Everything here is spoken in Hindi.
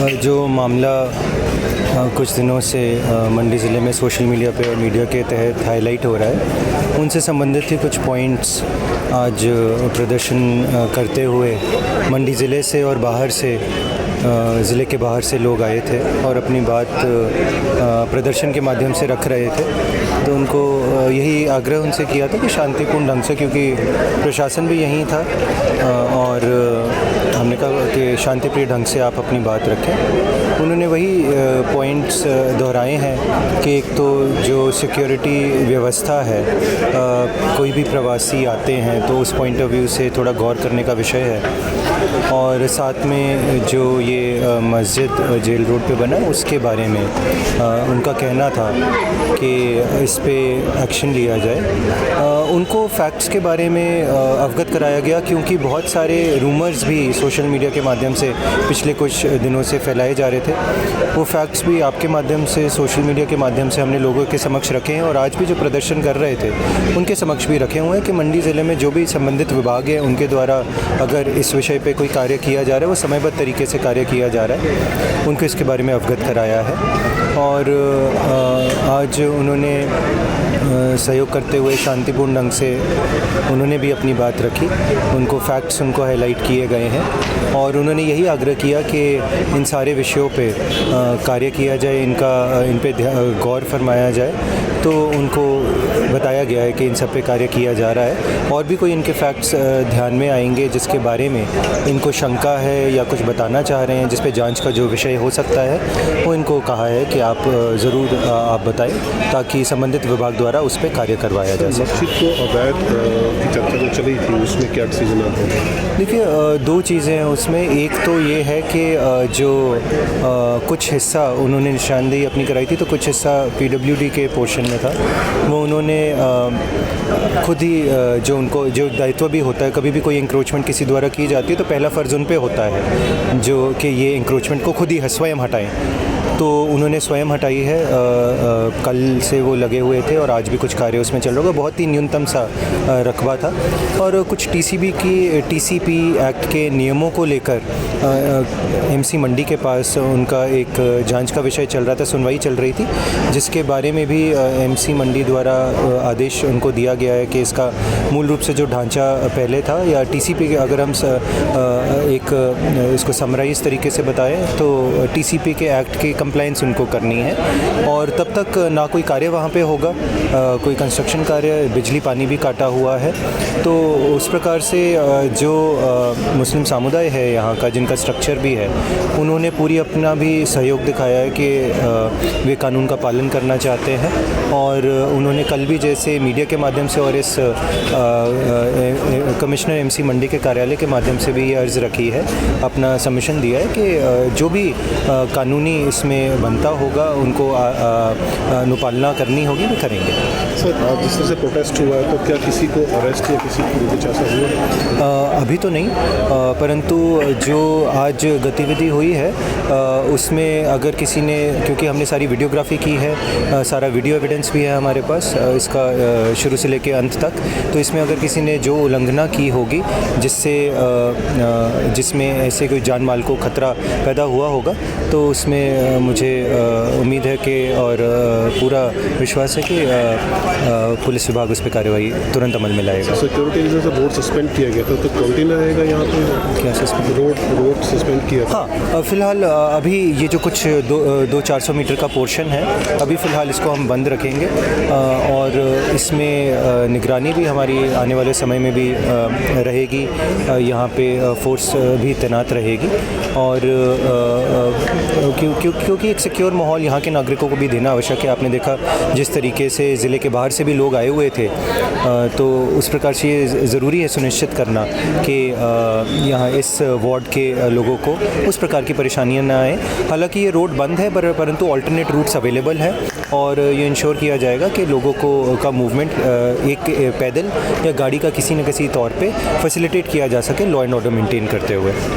जो मामला कुछ दिनों से मंडी ज़िले में सोशल मीडिया पे और मीडिया के तहत हाईलाइट हो रहा है, उनसे संबंधित ही कुछ पॉइंट्स आज प्रदर्शन करते हुए मंडी ज़िले से और बाहर से ज़िले के बाहर से लोग आए थे और अपनी बात प्रदर्शन के माध्यम से रख रहे थे। तो उनको यही आग्रह उनसे किया था कि शांतिपूर्ण ढंग से, क्योंकि प्रशासन भी यहीं था और हमने कहा कि शांतिप्रिय ढंग से आप अपनी बात रखें। उन्होंने वही पॉइंट्स दोहराए हैं कि एक तो जो सिक्योरिटी व्यवस्था है, कोई भी प्रवासी आते हैं तो उस पॉइंट ऑफ व्यू से थोड़ा गौर करने का विषय है, और साथ में जो ये मस्जिद जेल रोड पे बना है उसके बारे में उनका कहना था कि इस पे एक्शन लिया जाए। उनको फैक्ट्स के बारे में अवगत कराया गया, क्योंकि बहुत सारे रूमर्स भी सोशल मीडिया के माध्यम से पिछले कुछ दिनों से फैलाए जा रहे थे। वो फैक्ट्स भी आपके माध्यम से, सोशल मीडिया के माध्यम से हमने लोगों के समक्ष रखे हैं, और आज भी जो प्रदर्शन कर रहे थे उनके समक्ष भी रखे हुए हैं कि मंडी ज़िले में जो भी संबंधित विभाग है उनके द्वारा अगर इस विषय पे कोई कार्य किया जा रहा है, वो समयबद्ध तरीके से कार्य किया जा रहा है, उनको इसके बारे में अवगत कराया है। और आज उन्होंने सहयोग करते हुए शांतिपूर्ण ढंग से उन्होंने भी अपनी बात रखी, उनको फैक्ट्स उनको हाईलाइट किए गए हैं, और उन्होंने यही आग्रह किया कि इन सारे विषयों पे कार्य किया जाए, इन पे गौर फरमाया जाए। तो उनको बताया गया है कि इन सब पे कार्य किया जा रहा है, और भी कोई इनके फैक्ट्स ध्यान में आएंगे जिसके बारे में इनको शंका है या कुछ बताना चाह रहे हैं, जिस पे जांच का जो विषय हो सकता है, वो इनको कहा है कि आप ज़रूर आप बताएं, ताकि संबंधित विभाग द्वारा उस पर कार्य करवाया जा सके। मस्जिद को अवैध की चर्चा जो चली थी, उसमें क्या डिसीजन आता है? देखिए, दो चीज़ें हैं उसमें। एक तो ये है कि जो कुछ हिस्सा उन्होंने निशानदेही अपनी कराई थी, तो कुछ हिस्सा PWD के पोर्शन में था, वो उन्होंने खुद ही जो उनको जो दायित्व भी होता है, कभी भी कोई इंक्रोचमेंट किसी द्वारा की जाती है तो पहला फ़र्ज़ उन पे होता है जो कि ये इंक्रोचमेंट को खुद ही स्वयं हटाएं। तो उन्होंने स्वयं हटाई है। कल से वो लगे हुए थे और आज भी कुछ कार्य उसमें चल रहा होगा। बहुत ही न्यूनतम सा रकबा था, और कुछ TCP एक्ट के नियमों को लेकर MC मंडी के पास उनका एक जांच का विषय चल रहा था, सुनवाई चल रही थी, जिसके बारे में भी MC मंडी द्वारा आदेश उनको दिया गया है कि इसका मूल रूप से जो ढांचा पहले था, या TCP के अगर हम इसको समराइज तरीके से बताएं तो TCP के एक्ट के कंप्लाइंस उनको करनी है, और तब तक ना कोई कार्य वहाँ पे होगा, कोई कंस्ट्रक्शन कार्य, बिजली पानी भी काटा हुआ है। तो उस प्रकार से जो मुस्लिम समुदाय है यहाँ का, जिनका स्ट्रक्चर भी है, उन्होंने पूरी अपना भी सहयोग दिखाया है कि वे कानून का पालन करना चाहते हैं, और उन्होंने कल भी जैसे मीडिया के माध्यम से और इस कमिश्नर MC मंडी के कार्यालय के माध्यम से भी ये अर्ज़ रखी है, अपना सबमिशन दिया है कि जो भी कानूनी इसमें बनता होगा उनको अनुपालना करनी होगी, भी करेंगे। सर, जिस तरह से प्रोटेस्ट हुआ है, तो क्या किसी को अरेस्ट या किसी को कुछ ऐसा हुआ? अभी तो नहीं, परंतु जो आज गतिविधि हुई है उसमें अगर किसी ने, क्योंकि हमने सारी वीडियोग्राफी की है, सारा वीडियो एविडेंस भी है हमारे पास इसका शुरू से लेकर अंत तक, तो इसमें अगर किसी ने जो उल्लंघना की होगी जिसमें ऐसे कोई जान माल को खतरा पैदा हुआ होगा, तो उसमें मुझे उम्मीद है कि और पूरा विश्वास है कि पुलिस विभाग उस पर कार्रवाई तुरंत अमल में लाएगा। सिक्योरिटी रीजन से रोड सस्पेंड किया गया था, तो कंटिन्यू रहेगा यहाँ पे? क्या सस्पेंड? रोड सस्पेंड किया था? हाँ, फ़िलहाल अभी ये जो कुछ 200-400 मीटर का पोर्शन है, अभी फ़िलहाल इसको हम बंद रखेंगे, और इसमें निगरानी भी हमारी आने वाले समय में भी रहेगी। यहाँ पे फोर्स भी तैनात रहेगी, और क्योंकि एक सिक्योर माहौल यहाँ के नागरिकों को भी देना आवश्यक है। आपने देखा जिस तरीके से ज़िले के बाहर से भी लोग आए हुए थे, तो उस प्रकार से ये ज़रूरी है सुनिश्चित करना कि यहाँ इस वार्ड के लोगों को उस प्रकार की परेशानियाँ ना आए। हालांकि ये रोड बंद है, परंतु ऑल्टरनेट रूट्स अवेलेबल है, और ये इंश्योर किया जाएगा कि लोगों का मूवमेंट एक पैदल या गाड़ी का किसी न किसी तौर पे फैसिलिटेट किया जा सके, लॉ एंड ऑर्डर मेंटेन करते हुए।